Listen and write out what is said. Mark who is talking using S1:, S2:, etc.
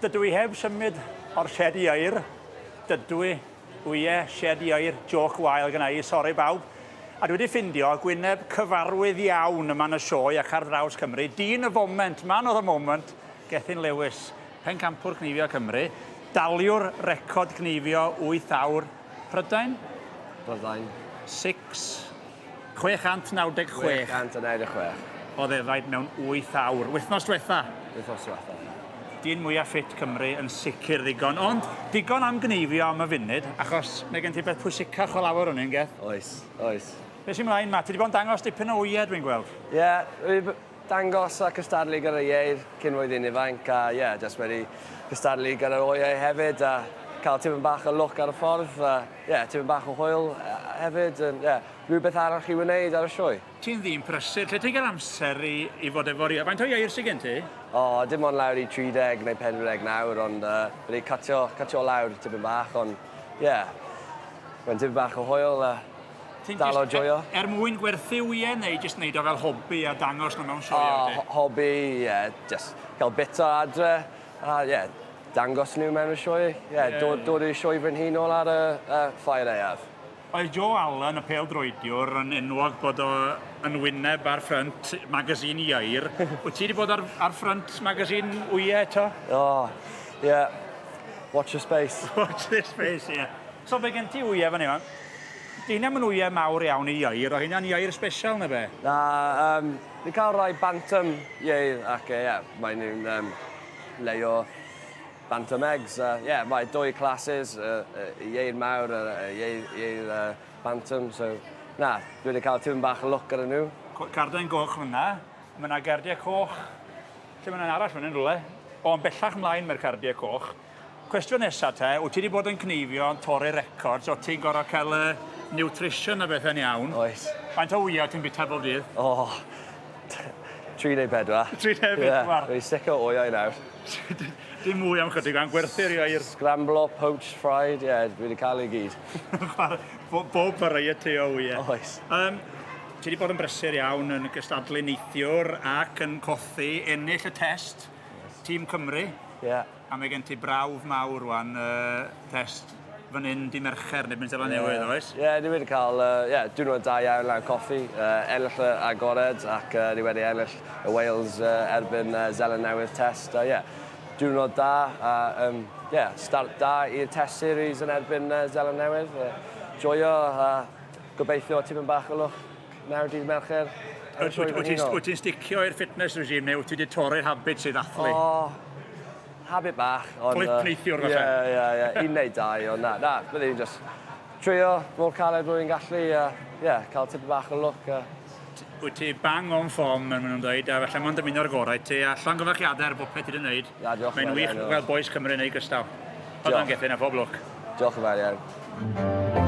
S1: Dydw i heb symud o'r shed i air. Dydw i wyau shed i air, joc wael gyda i, sori bawb. A dwi wedi ffindio gwyneb cyfarwydd iawn yma yn y sioe ac ar draws Cymru. Dyn y foment, man oedd y moment, Gethin Lewis, pencampwr cnifio Cymru. Daliwr record cnifio 8 awr. Prydain?
S2: Prydain.
S1: 696.
S2: 696.
S1: O ddefaid mewn 8 awr. Wythnos diwetha?
S2: Wythnos diwetha.
S1: Dyn mwyaf ffit Cymru yn sicr ddigon. Ond digon am gnifio am y funud, achos mae gen ti beth pwysicach o lawer hwnnw'n Geth.
S2: Oes, oes.
S1: Be sy'n mlaen, Matt? Ti wedi bod yn dangos dipyn o wyau, dwi'n gweld?
S2: Ie, wedi dangos a cystadlu gyda ieir cyn flwyddyn ifanc, a ie, jyst wedi cystadlu gyda wyau hefyd, a cael tipyn bach o look ar y ffordd, ie, tipyn bach o hwyl hefyd, ie, rhywbeth arall i wneud ar y sioe.
S1: Ti'n ddyn prysur, lle ti'n gael amser i fod efo'r ie? Faint o ieir sy'n gen ti?
S2: O, dim ond lawr i 30 neu 40 nawr, ond wedi catio lawr tipyn bach, ond ie, mae'n tipyn bach o hwyl, dal o joio.
S1: Mwyn gwerthu wyau neu jyst wneud o fel hobi a dangos nhw mewn sioe?
S2: Hobi, ie, jyst cael bit o adre, a ie, dangos nhw mewn y sioe. Ie, dod i'r sioe fy nhyn ôl ar y ffair eiaf.
S1: Oedd Joe Allen, y pêl-droediwr, yn enwog bod o yn wyneb ar ffrynt magazine Ieir. Wyt ti wedi bod ar ffrynt magazine wyau eto?
S2: O, ie. Watch your space.
S1: Watch this space, ie. So fe gen ti wyau fan yma? Di hynny'n mynd wyau mawr iawn i Ieir, o hynny'n Ieir special neu be?
S2: Na, ni cael rai bantam Ieir ac ie, mae nhw'n leo bantam eggs. Ie, mae 2 classes, Ieir mawr a Ieir bantam, so na, dwi wedi cael tipyn bach o look ar nhw.
S1: Carden goch fyna, mae yna gardiau coch. Lle mae yna'n arall fyny'n rhywle? O'n bellach mlaen mae'r cardiau coch. Cwestiwn nesaf te, wyt ti wedi bod yn cnifio yn torri records, o ti'n gorau cael nutrition a bethau'n iawn?
S2: Oes.
S1: Faint o wyau ti'n bita bob dydd?
S2: O, 3 neu 4.
S1: 3 neu 4?
S2: Dwi'n sic o wyau nawr.
S1: Dim mwy am chydig am gwerthu'r Ieir.
S2: Scramble, poached, fried, ie, dwi wedi cael ei gyd.
S1: Bob variety o wyau.
S2: Oes.
S1: Ti wedi bod yn brysur iawn yn gystadlu neithiwr ac yn cothi ennill y test Tîm Cymru.
S2: Ie.
S1: A mae gen ti brawf mawr rwan, test fan hyn di Mercher neu Bentela Newydd, oes?
S2: Ie, dwi wedi cael diwrnod da iawn lan coffi, ennill y agored ac dwi wedi ennill y Wales erbyn Zeland Newydd test. Ie, diwrnod da, a start da i'r test series yn erbyn Zeland Newydd. Joio, gobeithio tipyn bach o lwch nawr dydd Mercher.
S1: Wyt ti'n sticio i'r fitness regime neu wyt ti wedi torri'r habit sydd athlu?
S2: Habit bach.
S1: Flip neithiwr falle?
S2: Ie, 1 neu 2, ond na, byddwn i'n just trio mor caled rwy'n gallu, cael tipyn bach o look.
S1: Wyt ti bang o'n ffom, yn nhw'n dweud, a felly mae'n dymuno'r gorau ti, a llongyfachiadau ar bopeth ti wedi wneud. Mae'n wych gweld boes Cymru yn ei gystal. Oedd o'n Gethin a pob lwc.
S2: Diolch yn fawr iawn.